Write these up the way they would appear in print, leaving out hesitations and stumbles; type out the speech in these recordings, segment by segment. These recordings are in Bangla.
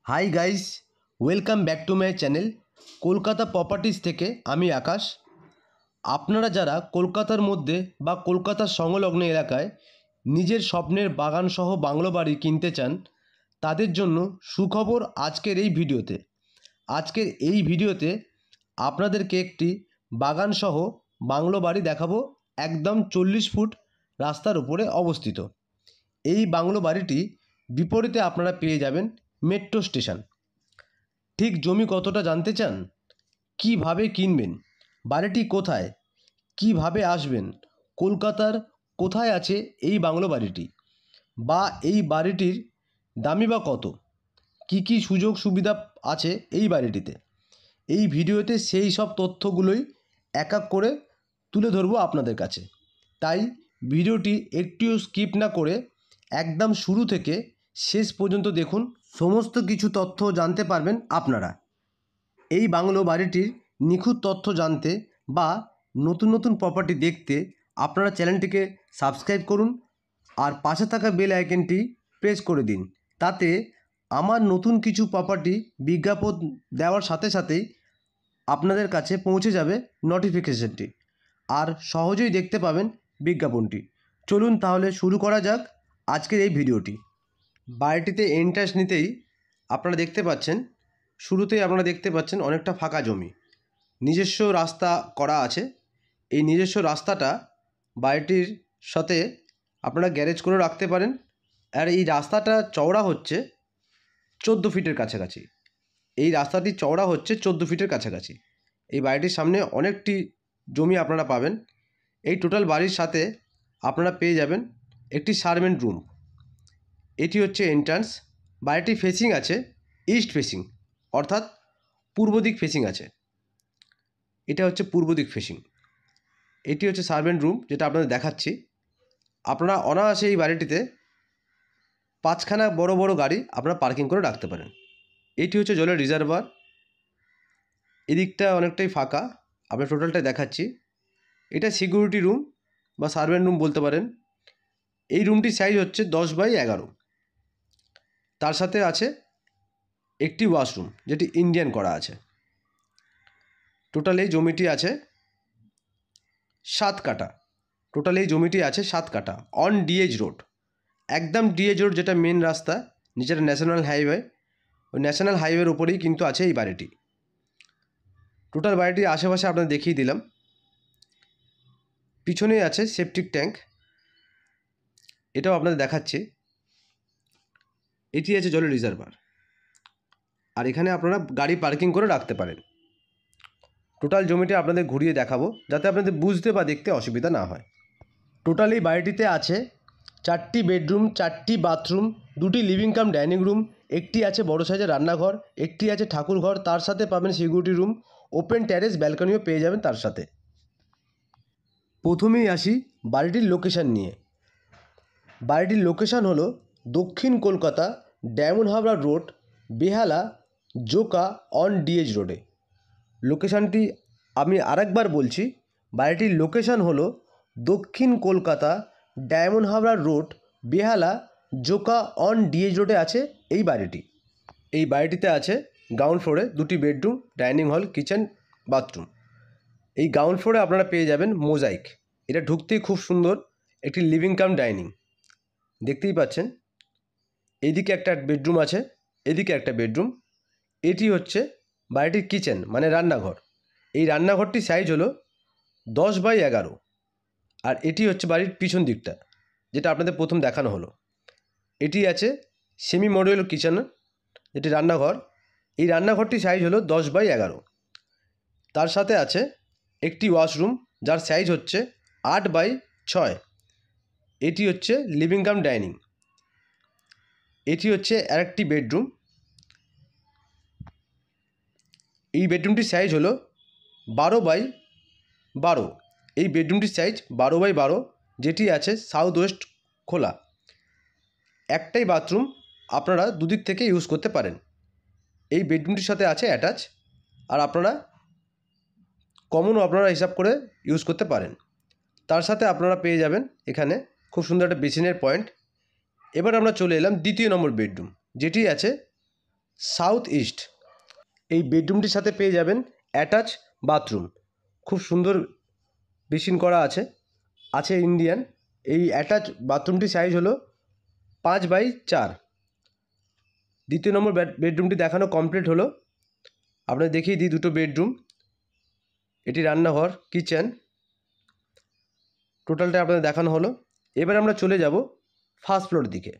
Hi guys, welcome back to my channel Kolkata properties থেকে আমি আকাশ। আপনারা যারা কলকাতার মধ্যে বা কলকাতার সংলগ্ন এলাকায় নিজের স্বপ্নের বাগানসহ বাংলো বাড়ি কিনতে চান, তাদের জন্য সুখবর আজকের এই ভিডিওতে। আজকের এই ভিডিওতে আপনাদেরকে একটি বাগানসহ বাংলো বাড়ি দেখাবো, একদম 40 ফুট রাস্তার উপরে অবস্থিত। এই বাংলো বাড়িটি বিপরীতে আপনারা পেয়ে যাবেন মেট্রো স্টেশন। ঠিক জমি কতটা জানতে চান? কিভাবে কিনবেন? বাড়িটি কোথায়? কিভাবে আসবেন? কলকাতার কোথায় আছে এই বাংলো বাড়িটি? বা এই বাড়িটির দামই বা কত? কি কি সুযোগ সুবিধা আছে এই বাড়িটিতে? এই ভিডিওতে সেই সব তথ্যগুলোই এক এক করে তুলে ধরবো আপনাদের কাছে। তাই ভিডিওটি একটিও স্কিপ না করে একদম শুরু থেকে শেষ পর্যন্ত দেখুন, সমস্ত কিছু তথ্য জানতে পারবেন আপনারা। এই বাংলো বাড়িটির নিখুঁত তথ্য জানতে বা নতুন নতুন প্রপার্টি দেখতে আপনারা চ্যানেলটিকে সাবস্ক্রাইব করুন আর পাশে থাকা বেল আইকনটি প্রেস করে দিন। তাতে আমার নতুন কিছু প্রপার্টি বিজ্ঞাপন দেওয়ার সাথে সাথেই আপনাদের কাছে পৌঁছে যাবে নোটিফিকেশনটি, আর সহজেই দেখতে পাবেন বিজ্ঞাপনটি। চলুন তাহলে শুরু করা যাক আজকের এই ভিডিওটি। বাড়িটিতে এন্ট্রান্স নিতেই আপনারা দেখতে পাচ্ছেন, শুরুতেই আপনারা দেখতে পাচ্ছেন অনেকটা ফাঁকা জমি, নিজস্ব রাস্তা করা আছে। এই নিজস্ব রাস্তাটা বাড়িটির সাথে আপনারা গ্যারেজ করে রাখতে পারেন। আর এই রাস্তাটা চওড়া হচ্ছে 14 ফিটের কাছাকাছি। এই রাস্তাটি চওড়া হচ্ছে 14 ফিটের কাছাকাছি। এই বাড়িটির সামনে অনেকটি জমি আপনারা পাবেন। এই টোটাল বাড়ির সাথে আপনারা পেয়ে যাবেন একটি সার্ভেন্ট রুম। এটি হচ্ছে এন্ট্রান্স। বাড়িটি ফেসিং আছে ইস্ট ফেসিং, অর্থাৎ পূর্ব দিক ফেসিং আছে। এটা হচ্ছে পূর্ব দিক ফেসিং। এটি হচ্ছে সার্ভেন্ট রুম, যেটা আপনাদের দেখাচ্ছি। আপনারা অনায়াসে এই বাড়িটিতে 5খানা বড় বড় গাড়ি আপনারা পার্কিং করে রাখতে পারেন। এটি হচ্ছে জলের রিজার্ভার। এদিকটা অনেকটাই ফাঁকা, আপনার টোটালটাই দেখাচ্ছি। এটা সিকিউরিটি রুম বা সার্ভেন্ট রুম বলতে পারেন। এই রুমটির সাইজ হচ্ছে 10x11। তার সাথে আছে একটি ওয়াশরুম, যেটি ইন্ডিয়ান করা আছে। টোটাল এই জমিটি আছে 7 কাঠা। টোটাল এই জমিটি আছে 7 কাঠা অন ডিএইচ রোড, একদম ডিএইচ রোড, যেটা মেন রাস্তা, নিচের ন্যাশনাল হাইওয়ে। ওই ন্যাশনাল হাইওয়ের উপরেই কিন্তু আছে এই বাড়িটি। টোটাল বাড়িটির আশেপাশে আপনাদের দেখিয়ে দিলাম। পিছনেই আছে সেপটিক ট্যাঙ্ক, এটাও আপনাদের দেখাচ্ছি। এটি আছে জলের রিজার্ভার, আর এখানে আপনারা গাড়ি পার্কিং করে রাখতে পারেন। টোটাল জমিটা আপনাদের ঘুরিয়ে দেখাবো, যাতে আপনাদের বুঝতে বা দেখতে অসুবিধা না হয়। টোটাল এই বাড়িটিতে আছে 4টি বেডরুম, 4টি বাথরুম, 2টি লিভিং কাম ডাইনিং রুম, একটি আছে বড় সাইজের রান্নাঘর, একটি আছে ঠাকুর ঘর, তার সাথে পাবেন সিকিউরিটি রুম, ওপেন টেরেস ব্যালকনিও পেয়ে যাবেন তার সাথে। প্রথমেই আসি বাড়িটির লোকেশান নিয়ে। বাড়িটির লোকেশান হলো দক্ষিণ Kolkata, diamond Harbour road, Behala, Joka on DH রোডে। লোকেশানটি আমি আরেকবার বলছি, বাড়িটির লোকেশান হলো দক্ষিণ Kolkata, diamond Harbour road, Behala, Joka on DH রোডে আছে এই বাড়িটি। এই বাড়িটিতে আছে গ্রাউন্ড ফ্লোরে 2টি bedroom, dining hall, kitchen, bathroom. এই গ্রাউন্ড ফ্লোরে আপনারা পেয়ে যাবেন মোজাইক। এটা ঢুকতেই খুব সুন্দর একটি লিভিং কাম ডাইনিং দেখতেই পাচ্ছেন। এইদিকে একটা বেডরুম আছে, এদিকে একটা বেডরুম। এটি হচ্ছে বাড়িটির কিচেন, মানে রান্নাঘর। এই রান্নাঘরটির সাইজ হলো 10x11। আর এটি হচ্ছে বাড়ির পিছন দিকটা, যেটা আপনাদের প্রথম দেখানো হলো। এটি আছে সেমি মডুলার কিচেন, যেটি রান্নাঘর। এই রান্নাঘরটির সাইজ হলো 10x11। তার সাথে আছে একটি ওয়াশরুম, যার সাইজ হচ্ছে 8x6। এটি হচ্ছে লিভিং কাম ডাইনিং। এটি হচ্ছে আরেকটি বেডরুম। এই বেডরুমটির সাইজ হলো 12x12। এই বেডরুমটির সাইজ 12x12, যেটি আছে সাউথ ওয়েস্ট খোলা। একটাই বাথরুম, আপনারা দুদিক থেকে ইউজ করতে পারেন। এই বেডরুমটির সাথে আছে অ্যাটাচ, আর আপনারা কমনও আপনারা হিসাব করে ইউজ করতে পারেন। তার সাথে আপনারা পেয়ে যাবেন এখানে খুব সুন্দর একটা বেসিনের পয়েন্ট। এবার আমরা চলে এলাম দ্বিতীয় নম্বর বেডরুম, যেটি আছে সাউথ ইস্ট। এই বেডরুমটির সাথে পেয়ে যাবেন অ্যাটাচ বাথরুম, খুব সুন্দর বেসিন করা আছে, আছে ইন্ডিয়ান। এই অ্যাটাচ বাথরুমটির সাইজ হলো 5x4। দ্বিতীয় নম্বর বেডরুমটি দেখানো কমপ্লিট হলো। আপনাদের দেখিয়ে দিই দুটো বেডরুম, এটি রান্নাঘর, কিচেন, টোটালটা আপনাদের দেখানো হলো। এবার আমরা চলে যাব ফার্স্ট ফ্লোর দিকে।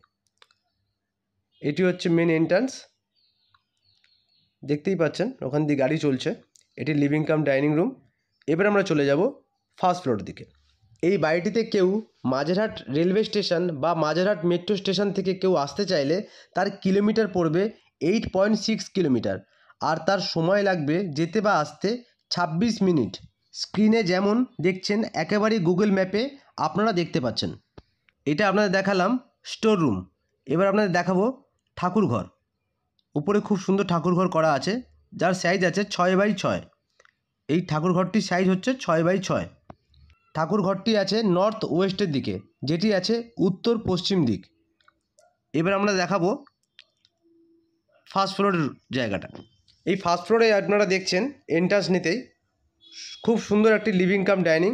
এটি হচ্ছে মেন এন্ট্রান্স, দেখতেই পাচ্ছেন ওখান দিয়ে গাড়ি চলছে। এটি লিভিং কাম ডাইনিং রুম। এবার আমরা চলে যাব ফার্স্ট ফ্লোর দিকে। এই বাড়িটিতে কেউ মাঝেরহাট রেলওয়ে স্টেশন বা মাঝেরহাট মেট্রো স্টেশন থেকে কেউ আসতে চাইলে তার কিলোমিটার পড়বে 8.6 কিলোমিটার, আর তার সময় লাগবে যেতে বা আসতে 26 মিনিট। স্ক্রিনে যেমন দেখছেন একেবারেই গুগল ম্যাপে আপনারা দেখতে পাচ্ছেন। এটা আপনাদের দেখালাম স্টোর রুম। এবার আপনাদের দেখাবো ঠাকুরঘর। উপরে খুব সুন্দর ঠাকুরঘর করা আছে, যার সাইজ আছে 6x6। এই ঠাকুরঘরটির সাইজ হচ্ছে 6x6। ঠাকুরঘরটি আছে নর্থ ওয়েস্টের দিকে, যেটি আছে উত্তর পশ্চিম দিক। এবার আমরা দেখাবো ফার্স্ট ফ্লোরের জায়গাটা। এই ফার্স্ট ফ্লোরে আপনারা দেখছেন এন্ট্রান্স নিতেই খুব সুন্দর একটি লিভিং কাম ডাইনিং,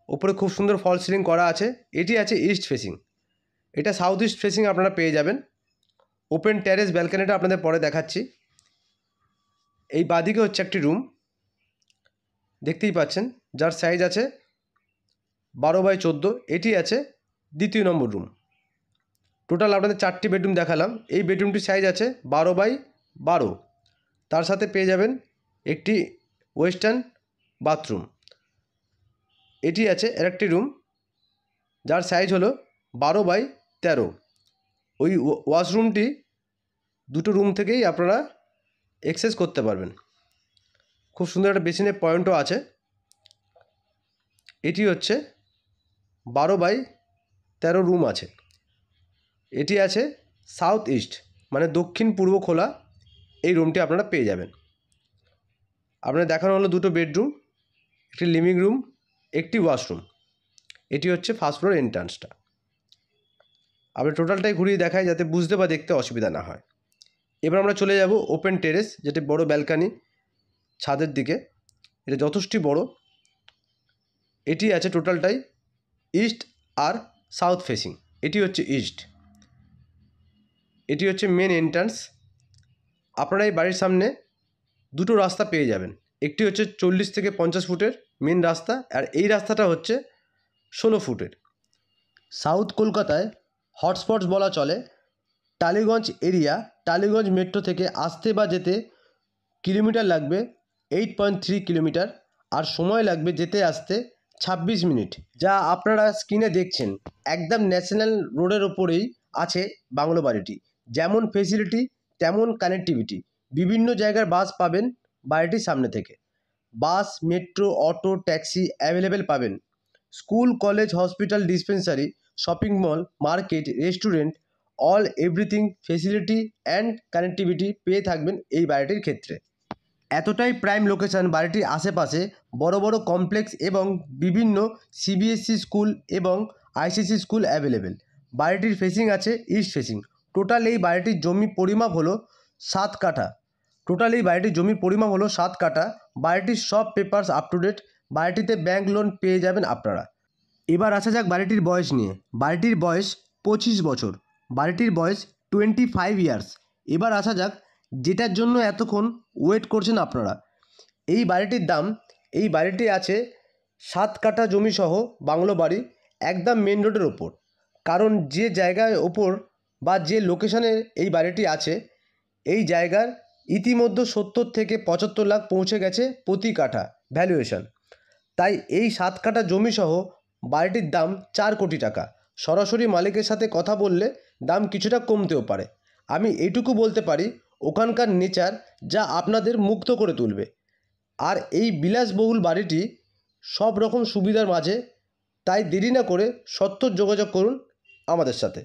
ওপরে খুব সুন্দর ফল সিলিং করা আছে। এটি আছে ইস্ট ফেসিং, এটা সাউথ ইস্ট ফেসিং আপনারা পেয়ে যাবেন। ওপেন টেরেস ব্যালকনিটা আপনাদের পরে দেখাচ্ছি। এই বাদিকে হচ্ছে একটি রুম, দেখতেই পাচ্ছেন, যার সাইজ আছে 12x14। এটি আছে দ্বিতীয় নম্বর রুম। টোটাল আপনাদের 4টি বেডরুম দেখালাম। এই বেডরুমটির সাইজ আছে 12x12। তার সাথে পেয়ে যাবেন একটি ওয়েস্টার্ন বাথরুম। এটি আছে আরেকটি রুম, যার সাইজ হলো 12x13। ওই ওয়াশরুমটি দুটো রুম থেকেই আপনারা অ্যাক্সেস করতে পারবেন। খুব সুন্দর একটা বেসিনের পয়েন্টও আছে। এটি হচ্ছে 12x13 রুম আছে। এটি আছে সাউথ ইস্ট, মানে দক্ষিণ পূর্ব খোলা। এই রুমটি আপনারা পেয়ে যাবেন। আপনার দেখানো হলো দুটো বেডরুম, একটি লিভিং রুম, একটি ওয়াশরুম। এটি হচ্ছে ফার্স্ট ফ্লোর এন্ট্রান্সটা। আপনি টোটালটাই ঘুরিয়ে দেখায় যাতে বুঝতে বা দেখতে অসুবিধা না হয়। এবার আমরা চলে যাব ওপেন টেরেস, যেটি বড় ব্যালকানি ছাদের দিকে। এটা যথেষ্টই বড়। এটি আছে টোটালটাই ইস্ট আর সাউথ ফেসিং। এটি হচ্ছে ইস্ট। এটি হচ্ছে মেন এন্ট্রান্স। আপনারা এই বাড়ির সামনে দুটো রাস্তা পেয়ে যাবেন। একটি হচ্ছে 40 থেকে 50 ফুটের মেন রাস্তা, আর এই রাস্তাটা হচ্ছে 16 ফুটের। সাউথ কলকাতায় হটস্পটস বলা চলে। টালিগঞ্জ এরিয়া, টালিগঞ্জ মেট্রো থেকে আসতে বা যেতে কিলোমিটার লাগবে 8.3 কিলোমিটার, আর সময় লাগবে যেতে আসতে 26 মিনিট। যা আপনারা স্ক্রিনে দেখছেন একদম ন্যাশনাল রোডের ওপরেই আছে বাংলো বাড়িটি। যেমন ফেসিলিটি তেমন কানেক্টিভিটি। বিভিন্ন জায়গার বাস পাবেন বাড়িটির সামনে থেকে। বাস, মেট্রো, অটো, ট্যাক্সি অ্যাভেলেবেল পাবেন। School, college, hospital, dispensary, shopping mall, market, restaurant, all everything facility and connectivity পেয়ে থাকবেন এই বাড়িটির ক্ষেত্রে। এতটাই প্রাইম লোকেশন, বাড়িটির আশেপাশে বড় বড় কমপ্লেক্স এবং বিভিন্ন সিবিএসসি স্কুল এবং আইসিএসসি স্কুল অ্যাভেলেবেল। বাড়িটির ফেসিং আছে ইস্ট ফেসিং। টোটাল এই বাড়িটির জমি পরিমাপ হলো 7 কাঠা। বাড়িটির সব পেপারস আপ টু ডেট। বাড়িটিতে ব্যাংক লোন পেয়ে যাবেন আপনারা। এবার আসা যাক বাড়িটির বয়স নিয়ে। বাড়িটির বয়স 25 বছর। বাড়িটির বয়স 25 ইয়ার্স। এবার আসা যাক যেটার জন্য এতক্ষণ ওয়েট করছেন আপনারা। এই বাড়িটির দাম, এই বাড়িটি আছে 7 কাঠা জমি সহ বাংলো বাড়ি, একদম মেন রোডের ওপর। কারণ যে জায়গায় ওপর বা যে লোকেশানে এই বাড়িটি আছে, এই জায়গার ইতিমধ্যে 70 থেকে 75 লাখ পৌঁছে গেছে প্রতি কাঠা ভ্যালুয়েশন। তাই এই 7 কাঠা জমি সহ বাড়িটির দাম 4 কোটি টাকা। সরাসরি মালিকের সাথে কথা বললে দাম কিছুটা কমতেও পারে। আমি এইটুকু বলতে পারি, ওখানকার নেচার যা আপনাদের মুগ্ধ করে তুলবে। আর এই বিলাসবহুল বাড়িটি সব রকম সুবিধার মাঝে। তাই দেরি না করে সত্ত্বর যোগাযোগ করুন আমাদের সাথে।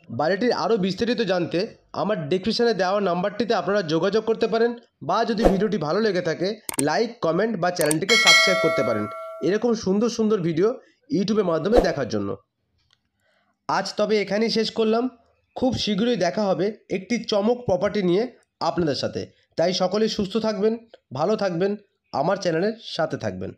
বাড়িটির আরও বিস্তারিত জানতে আমার ডেসক্রিপশানে দেওয়া নাম্বারটিতে আপনারা যোগাযোগ করতে পারেন, বা যদি ভিডিওটি ভালো লেগে থাকে লাইক, কমেন্ট বা চ্যানেলটিকে সাবস্ক্রাইব করতে পারেন এরকম সুন্দর সুন্দর ভিডিও ইউটিউবের মাধ্যমে দেখার জন্য। আজ তবে এখানেই শেষ করলাম। খুব শীঘ্রই দেখা হবে একটি চমক প্রপার্টি নিয়ে আপনাদের সাথে। তাই সকলে সুস্থ থাকবেন, ভালো থাকবেন, আমার চ্যানেলের সাথে থাকবেন।